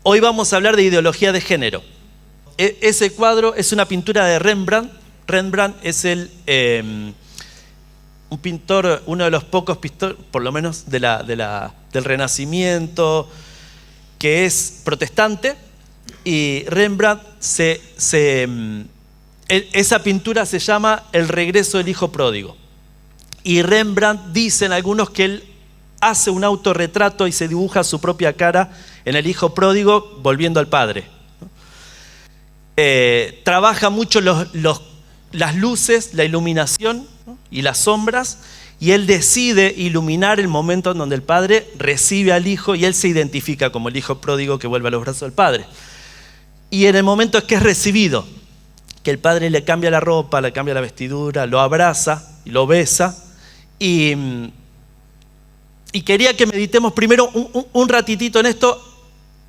Hoy vamos a hablar de ideología de género. Ese cuadro es una pintura de Rembrandt. Rembrandt es un pintor, uno de los pocos pintores, por lo menos del Renacimiento, que es protestante. Y Rembrandt, esa pintura se llama El regreso del hijo pródigo. Y Rembrandt, dicen algunos, que él hace un autorretrato y se dibuja su propia cara en el hijo pródigo volviendo al padre. Trabaja mucho las luces, la iluminación, ¿no? Y las sombras, y él decide iluminar el momento en donde el padre recibe al hijo y él se identifica como el hijo pródigo que vuelve a los brazos del padre. Y en el momento en que es recibido, que el padre le cambia la ropa, le cambia la vestidura, lo abraza y lo besa. Y quería que meditemos primero un ratitito en esto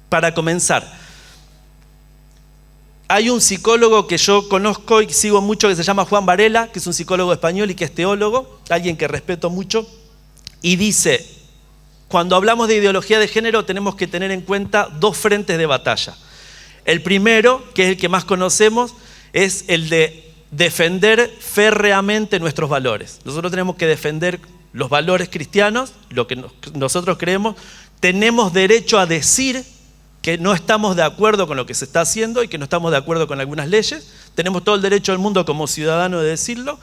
para comenzar. Hay un psicólogo que yo conozco y sigo mucho que se llama Juan Varela, que es un psicólogo español y que es teólogo, alguien que respeto mucho, y dice, cuando hablamos de ideología de género tenemos que tener en cuenta dos frentes de batalla. El primero, que es el que más conocemos, es el de defender férreamente nuestros valores. Nosotros tenemos que defender los valores cristianos, lo que nosotros creemos. Tenemos derecho a decir que no estamos de acuerdo con lo que se está haciendo y que no estamos de acuerdo con algunas leyes. Tenemos todo el derecho del mundo como ciudadanos de decirlo.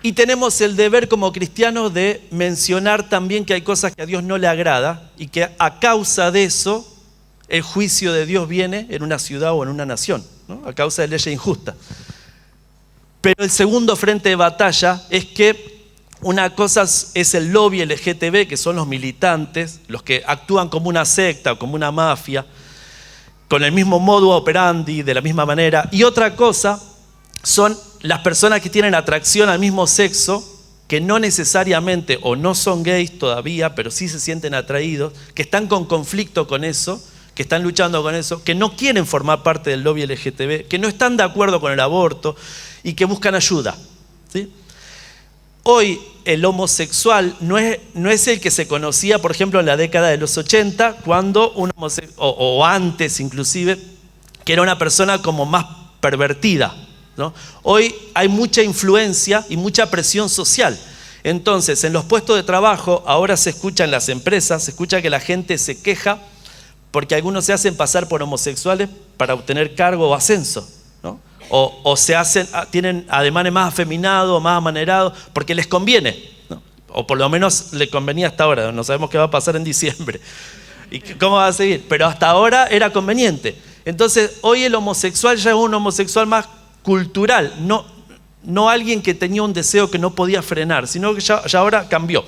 Y tenemos el deber como cristianos de mencionar también que hay cosas que a Dios no le agrada y que a causa de eso el juicio de Dios viene en una ciudad o en una nación, ¿no? A causa de leyes injustas. Pero el segundo frente de batalla es que una cosa es el lobby LGTB, que son los militantes, los que actúan como una secta o como una mafia, con el mismo modus operandi, de la misma manera. Y otra cosa son las personas que tienen atracción al mismo sexo, que no necesariamente o no son gays todavía, pero sí se sienten atraídos, que están con conflicto con eso, que están luchando con eso, que no quieren formar parte del lobby LGTB, que no están de acuerdo con el aborto y que buscan ayuda, ¿sí? Hoy el homosexual no es el que se conocía, por ejemplo, en la década de los 80, cuando o antes inclusive, que era una persona como más pervertida, ¿no? Hoy hay mucha influencia y mucha presión social. Entonces, en los puestos de trabajo, ahora se escucha en las empresas, se escucha que la gente se queja porque algunos se hacen pasar por homosexuales para obtener cargo o ascenso, ¿no? O tienen ademanes más afeminados, más amanerados, porque les conviene, ¿no? O por lo menos les convenía hasta ahora. No sabemos qué va a pasar en diciembre y cómo va a seguir, pero hasta ahora era conveniente. Entonces, hoy el homosexual ya es un homosexual más cultural, no alguien que tenía un deseo que no podía frenar, sino que ya ahora cambió.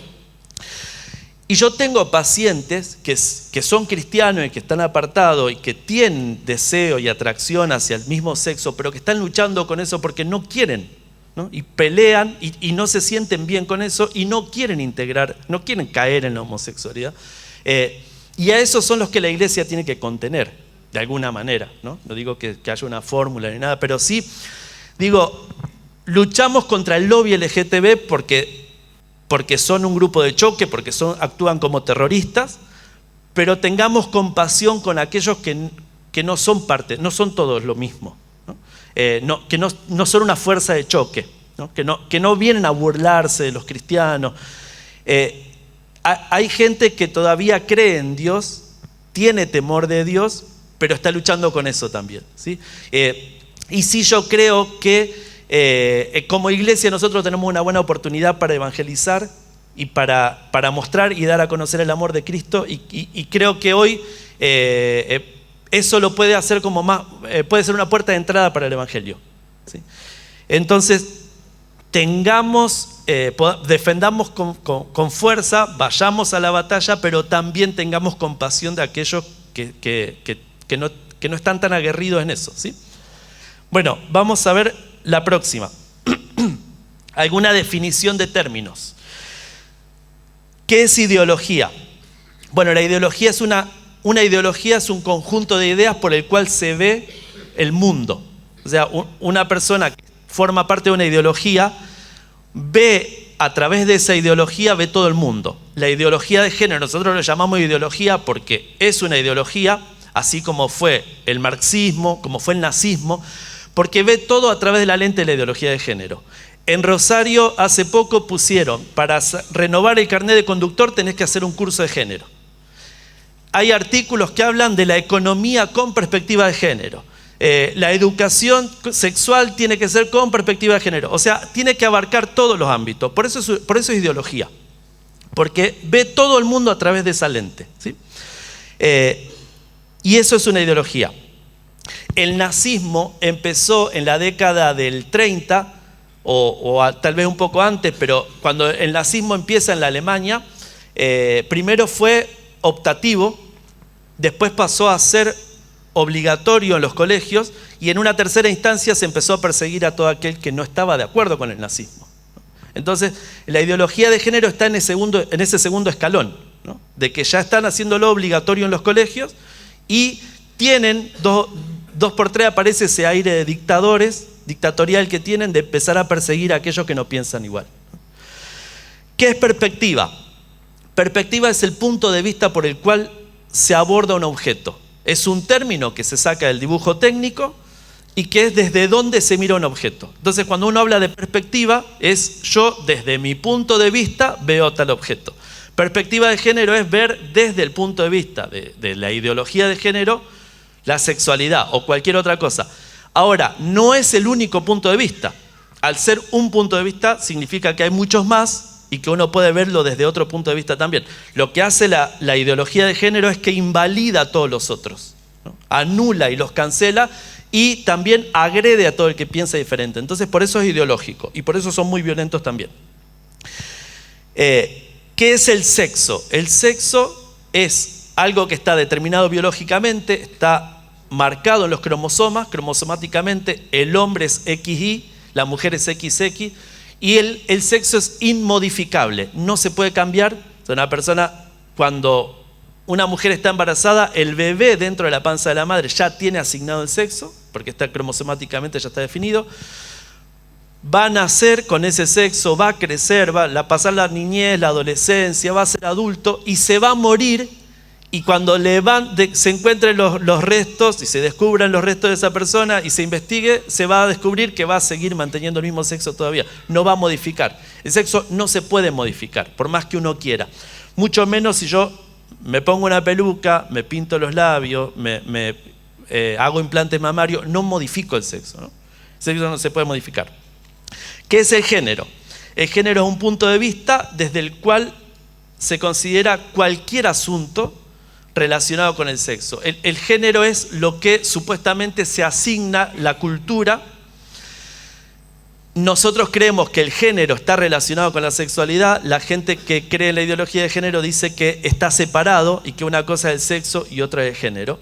Y yo tengo pacientes que son cristianos y que están apartados y que tienen deseo y atracción hacia el mismo sexo, pero que están luchando con eso porque no quieren, ¿no? Y pelean y no se sienten bien con eso y no quieren integrar, no quieren caer en la homosexualidad. Y a esos son los que la iglesia tiene que contener, de alguna manera, ¿no? No digo que haya una fórmula ni nada, pero sí, digo, luchamos contra el lobby LGTB porque son un grupo de choque, porque actúan como terroristas, pero tengamos compasión con aquellos que no son parte, no son todos lo mismo, ¿no? Que no son una fuerza de choque, ¿no? Que no vienen a burlarse de los cristianos. Hay gente que todavía cree en Dios, tiene temor de Dios, pero está luchando con eso también, ¿sí? Y sí, yo creo que como iglesia nosotros tenemos una buena oportunidad para evangelizar y para mostrar y dar a conocer el amor de Cristo, y creo que hoy eso lo puede hacer puede ser una puerta de entrada para el evangelio, ¿sí? Entonces defendamos con fuerza, vayamos a la batalla, pero también tengamos compasión de aquellos que no están tan aguerridos en eso, ¿sí? Bueno, vamos a ver la próxima. Alguna definición de términos. ¿Qué es ideología? Bueno, la ideología es una ideología es un conjunto de ideas por el cual se ve el mundo. O sea, una persona que forma parte de una ideología ve a través de esa ideología, ve todo el mundo. La ideología de género, nosotros lo llamamos ideología porque es una ideología, así como fue el marxismo, como fue el nazismo, porque ve todo a través de la lente de la ideología de género. En Rosario hace poco pusieron, para renovar el carnet de conductor tenés que hacer un curso de género. Hay artículos que hablan de la economía con perspectiva de género. La educación sexual tiene que ser con perspectiva de género. O sea, tiene que abarcar todos los ámbitos. Por eso es ideología. Porque ve todo el mundo a través de esa lente, ¿sí? Y eso es una ideología. El nazismo empezó en la década del 30, tal vez un poco antes, pero cuando el nazismo empieza en la Alemania, primero fue optativo, después pasó a ser obligatorio en los colegios y en una tercera instancia se empezó a perseguir a todo aquel que no estaba de acuerdo con el nazismo. Entonces, la ideología de género está en ese segundo escalón, ¿no? De que ya están haciéndolo obligatorio en los colegios y tienen, dos por tres aparece ese aire de dictatorial que tienen de empezar a perseguir a aquellos que no piensan igual. ¿Qué es perspectiva? Perspectiva es el punto de vista por el cual se aborda un objeto. Es un término que se saca del dibujo técnico y que es desde dónde se mira un objeto. Entonces, cuando uno habla de perspectiva, es yo desde mi punto de vista veo tal objeto. Perspectiva de género es ver desde el punto de vista de la ideología de género la sexualidad o cualquier otra cosa. Ahora, no es el único punto de vista. Al ser un punto de vista significa que hay muchos más y que uno puede verlo desde otro punto de vista también. Lo que hace la ideología de género es que invalida a todos los otros, ¿no? Anula y los cancela y también agrede a todo el que piensa diferente. Entonces, por eso es ideológico y por eso son muy violentos también. ¿Qué es el sexo? El sexo es algo que está determinado biológicamente, está marcado en los cromosomas, cromosomáticamente el hombre es XY, la mujer es XX, y el sexo es inmodificable, no se puede cambiar. Una persona, cuando una mujer está embarazada, el bebé dentro de la panza de la madre ya tiene asignado el sexo, porque está cromosomáticamente, ya está definido. Va a nacer con ese sexo, va a crecer, va a pasar la niñez, la adolescencia, va a ser adulto y se va a morir. Y cuando se encuentren los restos y se descubran los restos de esa persona y se investigue, se va a descubrir que va a seguir manteniendo el mismo sexo todavía. No va a modificar. El sexo no se puede modificar, por más que uno quiera. Mucho menos si yo me pongo una peluca, me pinto los labios, hago implantes mamarios, no modifico el sexo, ¿no? El sexo no se puede modificar. ¿Qué es el género? El género es un punto de vista desde el cual se considera cualquier asunto relacionado con el sexo. El género es lo que supuestamente se asigna la cultura. Nosotros creemos que el género está relacionado con la sexualidad. La gente que cree en la ideología de género dice que está separado y que una cosa es el sexo y otra es el género.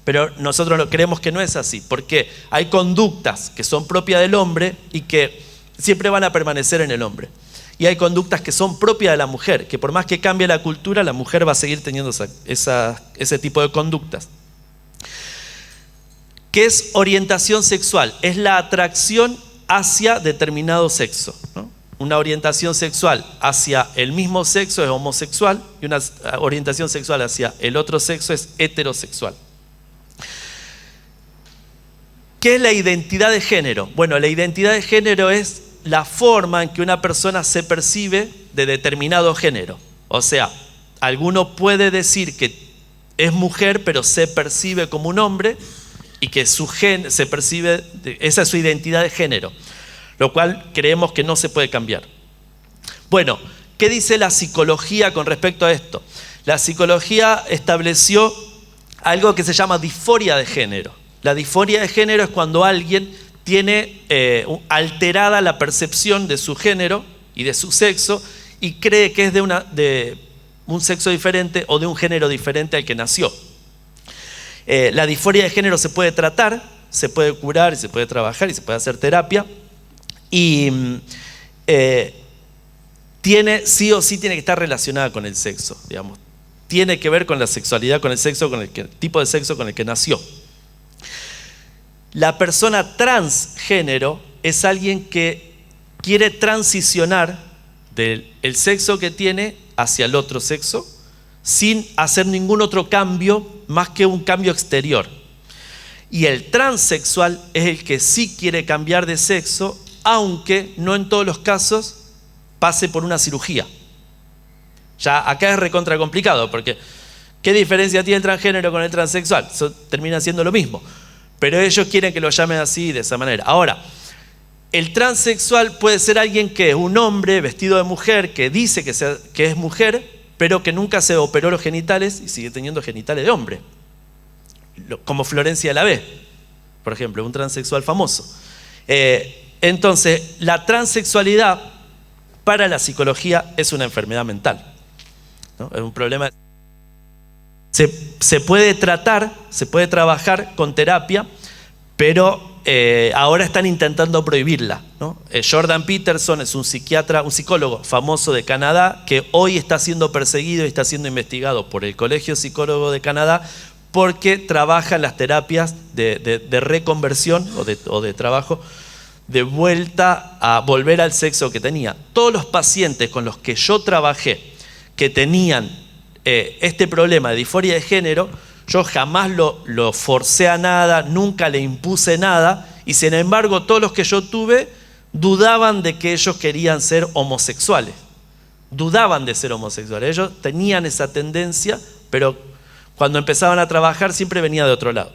Pero nosotros creemos que no es así, porque hay conductas que son propias del hombre y que siempre van a permanecer en el hombre. Y hay conductas que son propias de la mujer, que por más que cambie la cultura, la mujer va a seguir teniendo ese tipo de conductas. ¿Qué es orientación sexual? Es la atracción hacia determinado sexo, ¿no? Una orientación sexual hacia el mismo sexo es homosexual y una orientación sexual hacia el otro sexo es heterosexual. ¿Qué es la identidad de género? Bueno, la identidad de género es la forma en que una persona se percibe de determinado género. O sea, alguno puede decir que es mujer, pero se percibe como un hombre y que se percibe, esa es su identidad de género, lo cual creemos que no se puede cambiar. Bueno, ¿qué dice la psicología con respecto a esto? La psicología estableció algo que se llama disforia de género. La disforia de género es cuando alguien tiene alterada la percepción de su género y de su sexo y cree que es de un sexo diferente o de un género diferente al que nació. La disforia de género se puede tratar, se puede curar, se puede trabajar y se puede hacer terapia. Y sí o sí tiene que estar relacionada con el sexo, digamos. Tiene que ver con la sexualidad, con el sexo, con el tipo de sexo con el que nació. La persona transgénero es alguien que quiere transicionar del sexo que tiene hacia el otro sexo sin hacer ningún otro cambio más que un cambio exterior. Y el transexual es el que sí quiere cambiar de sexo, aunque no en todos los casos pase por una cirugía. Ya acá es recontra complicado, porque ¿qué diferencia tiene el transgénero con el transexual? Eso termina siendo lo mismo. Pero ellos quieren que lo llamen así, de esa manera. Ahora, el transexual puede ser alguien que es un hombre vestido de mujer, que dice que es mujer, pero que nunca se operó los genitales y sigue teniendo genitales de hombre. Como Florencia Lavey, por ejemplo, un transexual famoso. Entonces, la transexualidad para la psicología es una enfermedad mental, ¿no? Es un problema. Se puede tratar, se puede trabajar con terapia, pero ahora están intentando prohibirla, ¿no? Jordan Peterson es un psiquiatra, un psicólogo famoso de Canadá, que hoy está siendo perseguido y está siendo investigado por el Colegio Psicólogo de Canadá porque trabaja en las terapias de reconversión o de trabajo de vuelta a volver al sexo que tenía. Todos los pacientes con los que yo trabajé que tenían este problema de disforia de género, yo jamás lo forcé a nada, nunca le impuse nada, y sin embargo todos los que yo tuve dudaban de que ellos querían ser homosexuales. Dudaban de ser homosexuales. Ellos tenían esa tendencia, pero cuando empezaban a trabajar siempre venía de otro lado.